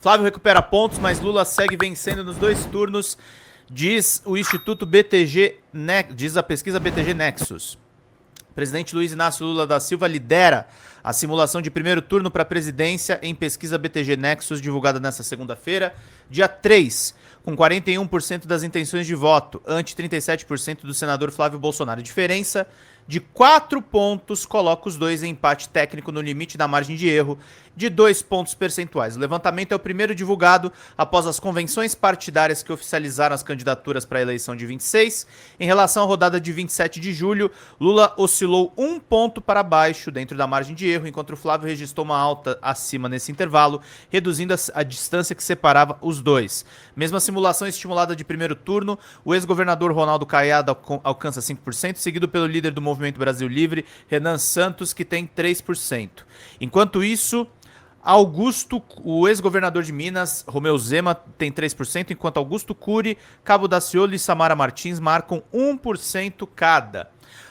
Flávio recupera pontos, mas Lula segue vencendo nos 2 turnos, diz o Instituto BTG, diz a pesquisa BTG Nexus. O presidente Luiz Inácio Lula da Silva lidera a simulação de primeiro turno para a presidência em pesquisa BTG Nexus, divulgada nesta segunda-feira, dia 3, com 41% das intenções de voto, ante 37% do senador Flávio Bolsonaro. Diferença de 4 pontos coloca os dois em empate técnico no limite da margem de erro de 2 pontos percentuais. O levantamento é o primeiro divulgado após as convenções partidárias que oficializaram as candidaturas para a eleição de 26. Em relação à rodada de 27 de julho, Lula oscilou 1 ponto para baixo dentro da margem de erro, enquanto o Flávio registrou uma alta acima nesse intervalo, reduzindo a distância que separava os dois. Mesma simulação estimulada de primeiro turno, o ex-governador Ronaldo Caiado alcança 5%, seguido pelo líder do Movimento Brasil Livre, Renan Santos, que tem 3%. Enquanto isso, o ex-governador de Minas, Romeu Zema, tem 3%, enquanto Augusto Cury, Cabo Daciolo e Samara Martins marcam 1% cada.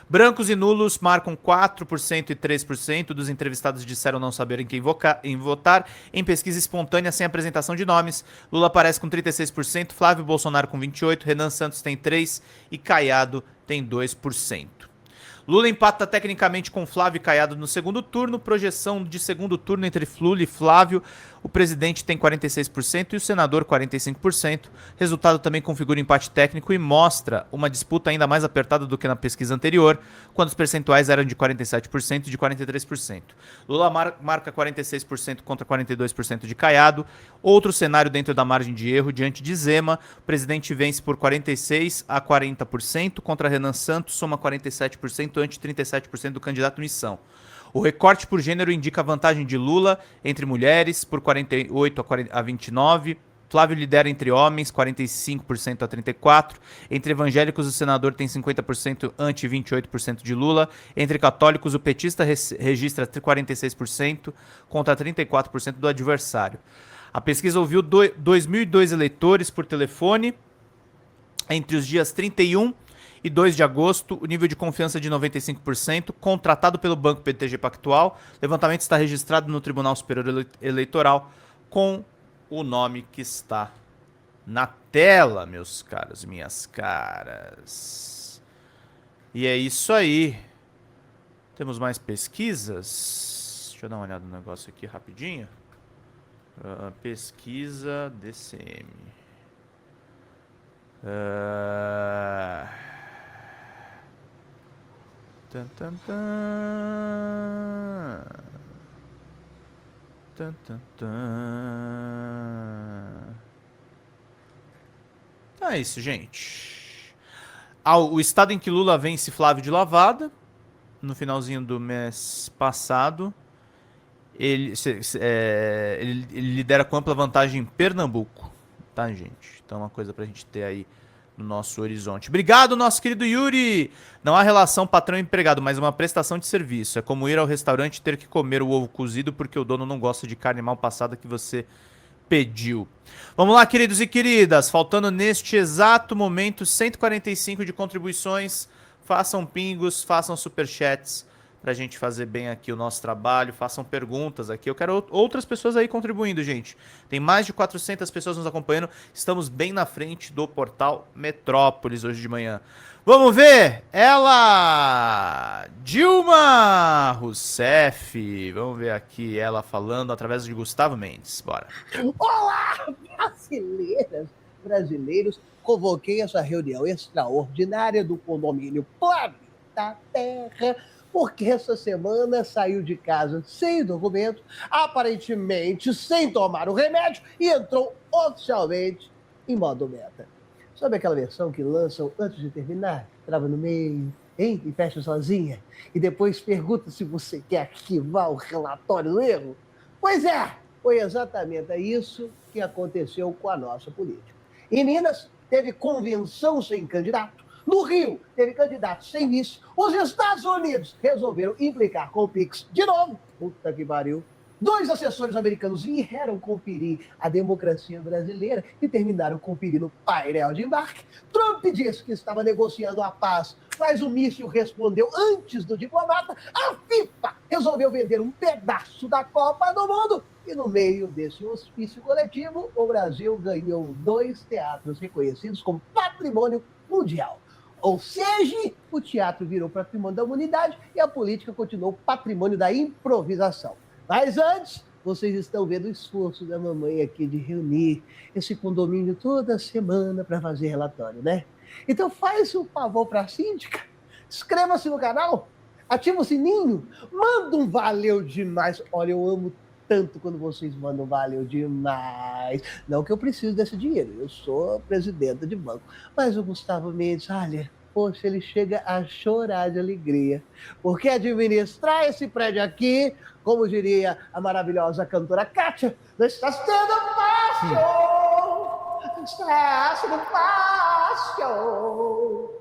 Brancos e nulos marcam 4% e 3%. Dos entrevistados disseram não saberem quem votar. Em pesquisa espontânea, sem apresentação de nomes, Lula aparece com 36%, Flávio Bolsonaro com 28%, Renan Santos tem 3% e Caiado tem 2%. Lula empata tecnicamente com Flávio e Caiado no segundo turno. Projeção de segundo turno entre Lula e Flávio. O presidente tem 46% e o senador 45%. Resultado também configura empate técnico e mostra uma disputa ainda mais apertada do que na pesquisa anterior, quando os percentuais eram de 47% e de 43%. Lula marca 46% contra 42% de Caiado. Outro cenário dentro da margem de erro diante de Zema. O presidente vence por 46% a 40%, contra Renan Santos soma 47% ante 37% do candidato missão. O recorte por gênero indica a vantagem de Lula entre mulheres por 48% a 29%. Flávio lidera entre homens, 45% a 34%. Entre evangélicos, o senador tem 50% ante 28% de Lula. Entre católicos, o petista registra 46% contra 34% do adversário. A pesquisa ouviu 2.002 eleitores por telefone entre os dias 31 e 2 de agosto, o nível de confiança de 95%, contratado pelo Banco BTG Pactual. O levantamento está registrado no Tribunal Superior Eleitoral com o nome que está na tela, meus caros, minhas caras. E é isso aí. Temos mais pesquisas? Deixa eu dar uma olhada no negócio aqui rapidinho. Pesquisa DCM. Tan, tan, tan. Tan, tan, tan. Então é isso, gente. O estado em que Lula vence Flávio de lavada, no finalzinho do mês passado, ele lidera com ampla vantagem em Pernambuco, tá, gente? Então é uma coisa pra gente ter aí no nosso horizonte. Obrigado, nosso querido Yuri! Não há relação patrão-empregado, mas uma prestação de serviço. É como ir ao restaurante e ter que comer o ovo cozido porque o dono não gosta de carne mal passada que você pediu. Vamos lá, queridos e queridas. Faltando neste exato momento 145 de contribuições. Façam pingos, façam superchats pra gente fazer bem aqui o nosso trabalho, façam perguntas aqui. Eu quero outras pessoas aí contribuindo, gente. Tem mais de 400 pessoas nos acompanhando. Estamos bem na frente do portal Metrópolis hoje de manhã. Vamos ver! Ela! Dilma Rousseff. Vamos ver aqui ela falando através de Gustavo Mendes. Bora. Olá, brasileiros. Convoquei essa reunião extraordinária do condomínio Planeta Terra porque essa semana saiu de casa sem documento, aparentemente sem tomar o remédio e entrou oficialmente em modo beta. Sabe aquela versão que lançam antes de terminar? Trava no meio, hein? E fecha sozinha. E depois pergunta se você quer arquivar o relatório do erro? Pois é, foi exatamente isso que aconteceu com a nossa política. Em Minas, teve convenção sem candidato. No Rio, teve candidato sem vice. Os Estados Unidos resolveram implicar com o Pix de novo. Puta que pariu. 2 assessores americanos vieram conferir a democracia brasileira e terminaram conferindo o painel de embarque. Trump disse que estava negociando a paz, mas o míssil respondeu antes do diplomata. A FIFA resolveu vender um pedaço da Copa do Mundo E no meio desse hospício coletivo, o Brasil ganhou 2 teatros reconhecidos como patrimônio mundial. Ou seja, o teatro virou patrimônio da humanidade e a política continuou patrimônio da improvisação. Mas antes, vocês estão vendo o esforço da mamãe aqui de reunir esse condomínio toda semana para fazer relatório, né? Então faz um favor para a síndica, inscreva-se no canal, ativa o sininho, manda um valeu demais. Olha, eu amo tanto quando vocês mandam valeu demais. Não que eu precise desse dinheiro, eu sou presidenta de banco. Mas o Gustavo Mendes, olha, poxa, ele chega a chorar de alegria. Porque administrar esse prédio aqui, como diria a maravilhosa cantora Kátia, não está sendo fácil! Não está sendo fácil!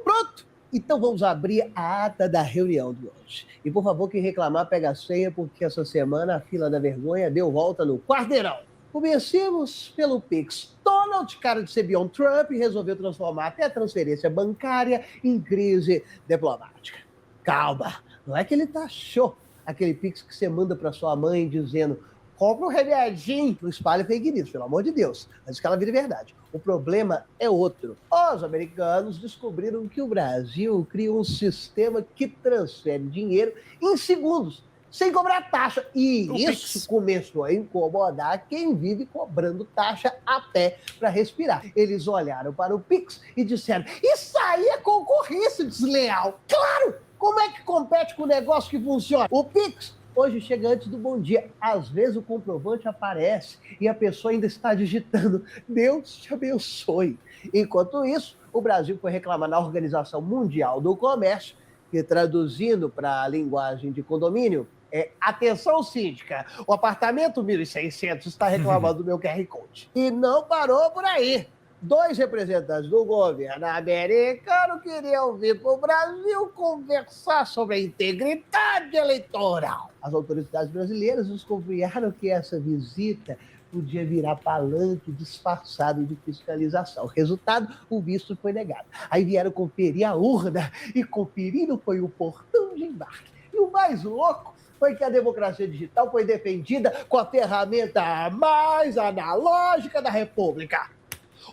Pronto! Então vamos abrir a ata da reunião de hoje. E por favor, quem reclamar, pega a senha, porque essa semana a fila da vergonha deu volta no quarteirão. Comecemos pelo Pix. Donald, cara de ser Beyond Trump, resolveu transformar até a transferência bancária em crise diplomática. Calma, não é que ele taxou aquele Pix que você manda para sua mãe dizendo: compra um remedinho, não espalhe fake news, pelo amor de Deus, antes que ela vire verdade. O problema é outro. Os americanos descobriram que o Brasil criou um sistema que transfere dinheiro em segundos, sem cobrar taxa. E isso começou a incomodar quem vive cobrando taxa a pé para respirar. Eles olharam para o Pix e disseram: isso aí é concorrência desleal. Claro! Como é que compete com um negócio que funciona? O Pix hoje chega antes do bom dia. Às vezes o comprovante aparece e a pessoa ainda está digitando: Deus te abençoe. Enquanto isso, o Brasil foi reclamar na Organização Mundial do Comércio, que traduzindo para a linguagem de condomínio, atenção síndica, o apartamento 1600 está reclamando do meu QR Code. E não parou por aí. 2 representantes do governo americano queriam vir para o Brasil conversar sobre a integridade eleitoral. As autoridades brasileiras desconfiaram que essa visita podia virar palanque disfarçado de fiscalização. Resultado, o visto foi negado. Aí vieram conferir a urna e conferiram foi o portão de embarque. E o mais louco foi que a democracia digital foi defendida com a ferramenta mais analógica da República: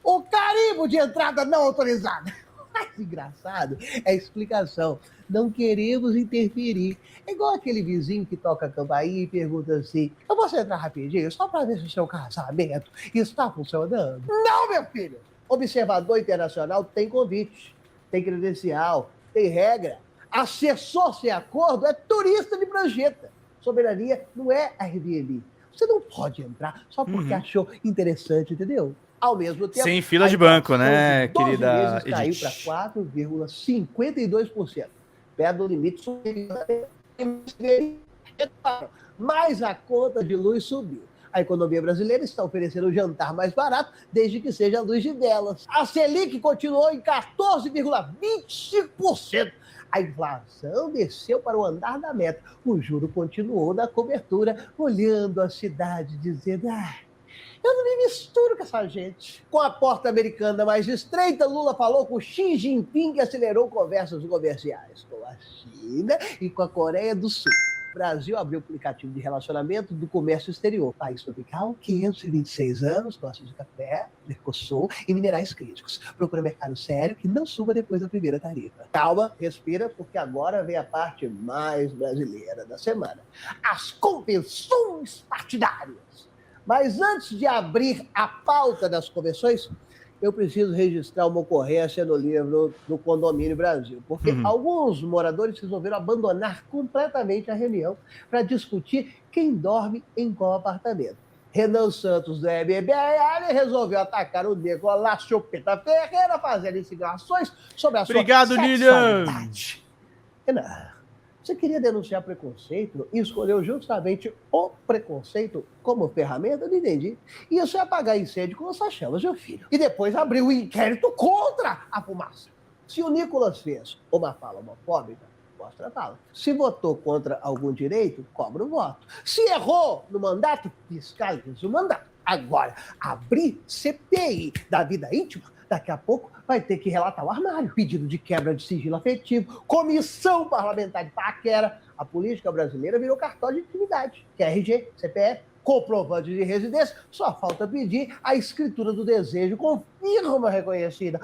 o carimbo de entrada não autorizada. Mais engraçado é a explicação: não queremos interferir. É igual aquele vizinho que toca a campainha e pergunta assim: eu posso entrar rapidinho, só para ver se o seu casamento está funcionando? Não, meu filho! Observador internacional tem convite, tem credencial, tem regra. Assessor sem acordo é turista de prancheta. Soberania não é Airbnb. Você não pode entrar só porque achou interessante, entendeu? Ao mesmo tempo, sem fila de banco, né, de 12 querida meses caiu Edith? para 4,52%, perto do limite superior. Mas a conta de luz subiu. A economia brasileira está oferecendo um jantar mais barato, desde que seja a luz de velas. A Selic continuou em 14,25%. A inflação desceu para o andar da meta. O juro continuou na cobertura, olhando a cidade, dizendo: eu não me misturo com essa gente. Com a porta americana mais estreita, Lula falou com Xi Jinping e acelerou conversas comerciais com a China e com a Coreia do Sul. O Brasil abriu o aplicativo de relacionamento do comércio exterior. País tropical, 526 anos, gosta de café, Mercosul e minerais críticos. Procura mercado sério que não suba depois da primeira tarifa. Calma, respira, porque agora vem a parte mais brasileira da semana: as convenções partidárias. Mas antes de abrir a pauta das convenções, eu preciso registrar uma ocorrência no livro do Condomínio Brasil, porque alguns moradores resolveram abandonar completamente a reunião para discutir quem dorme em qual apartamento. Renan Santos, do MBL, resolveu atacar o Nicolás Chupeta Ferreira, fazendo insinuações sobre a sua sexualidade. Renan, você queria denunciar preconceito e escolheu justamente o preconceito como ferramenta? Eu não entendi. Isso é apagar incêndio com essas chamas, meu filho. E depois abrir um inquérito contra a fumaça. Se o Nicolas fez uma fala homofóbica, mostra a fala. Se votou contra algum direito, cobra o voto. Se errou no mandato, fiscaliza o mandato. Agora, abrir CPI da vida íntima, daqui a pouco vai ter que relatar o armário, pedido de quebra de sigilo afetivo, comissão parlamentar de paquera. A política brasileira virou cartório de intimidade, que é RG, CPF, comprovante de residência, só falta pedir a escritura do desejo com firma reconhecida.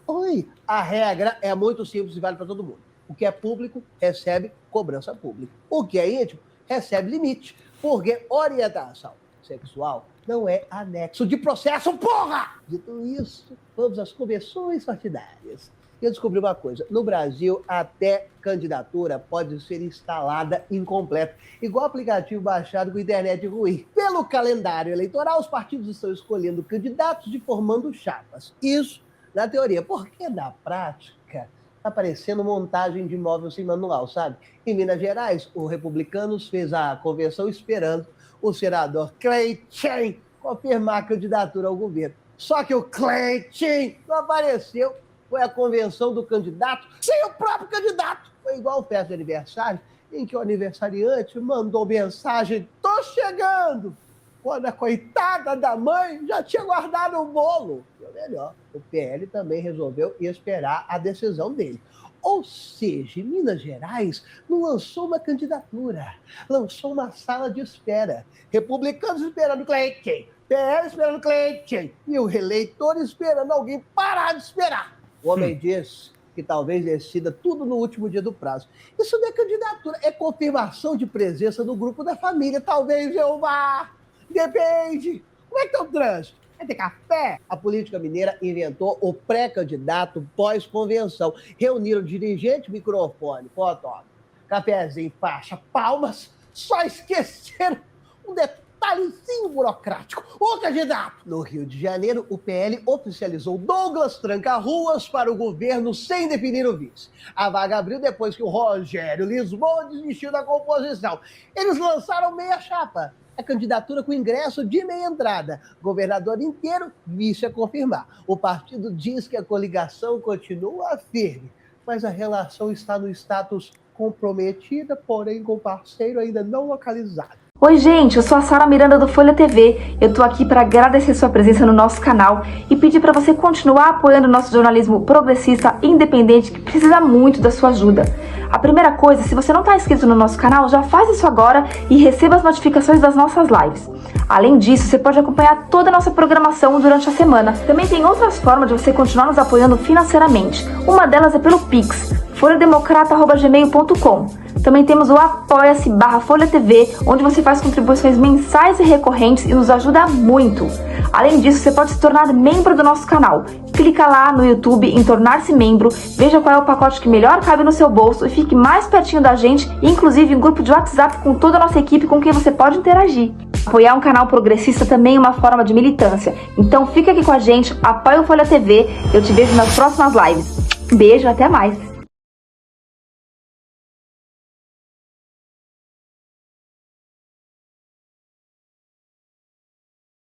Oi, a regra é muito simples e vale para todo mundo. O que é público recebe cobrança pública. O que é íntimo recebe limite, porque orientação sexual não é anexo de processo, porra! Dito isso, vamos às convenções partidárias. Eu descobri uma coisa, no Brasil até candidatura pode ser instalada incompleta, igual aplicativo baixado com internet ruim. Pelo calendário eleitoral, os partidos estão escolhendo candidatos e formando chapas. Isso na teoria, porque na prática está parecendo montagem de imóvel sem manual, sabe? Em Minas Gerais, o Republicanos fez a convenção esperando o senador Cleiton confirmar a candidatura ao governo. Só que o Cleiton não apareceu. Foi a convenção do candidato sem o próprio candidato. Foi igual festa de aniversário, em que o aniversariante mandou mensagem: tô chegando! Quando a coitada da mãe já tinha guardado o bolo. E o melhor, o PL também resolveu esperar a decisão dele. Ou seja, Minas Gerais não lançou uma candidatura, lançou uma sala de espera. Republicanos esperando Cleiton, PL esperando Cleiton e o eleitor esperando alguém parar de esperar. O homem diz que talvez decida tudo no último dia do prazo. Isso não é candidatura, é confirmação de presença no grupo da família. Talvez eu vá. Depende. Como é que tá o trânsito? Vai ter café? A política mineira inventou o pré-candidato pós-convenção. Reuniram dirigente, microfone, fotógrafo, cafezinho, faixa, palmas. Só esqueceram um detalhezinho burocrático. O candidato! No Rio de Janeiro, o PL oficializou Douglas Tranca-Ruas para o governo sem definir o vice. A vaga abriu depois que o Rogério Lisboa desistiu da composição. Eles lançaram meia chapa. A candidatura com ingresso de meia entrada. Governador inteiro, vice a confirmar. O partido diz que a coligação continua firme, mas a relação está no status comprometida, porém com parceiro ainda não localizado. Oi gente, eu sou a Sara Miranda do Folha TV. Eu tô aqui para agradecer sua presença no nosso canal e pedir para você continuar apoiando o nosso jornalismo progressista e independente, que precisa muito da sua ajuda. A primeira coisa, se você não está inscrito no nosso canal, já faz isso agora e receba as notificações das nossas lives. Além disso, você pode acompanhar toda a nossa programação durante a semana. Também tem outras formas de você continuar nos apoiando financeiramente. Uma delas é pelo Pix, folhademocrata@gmail.com. Também temos o apoia-se/Folha TV, onde você faz contribuições mensais e recorrentes e nos ajuda muito. Além disso, você pode se tornar membro do nosso canal. Clica lá no YouTube em tornar-se membro, veja qual é o pacote que melhor cabe no seu bolso e fique mais pertinho da gente, inclusive em grupo de WhatsApp com toda a nossa equipe com quem você pode interagir. Apoiar um canal progressista também é uma forma de militância. Então fica aqui com a gente, apoia o Folha TV, eu te vejo nas próximas lives. Beijo, até mais!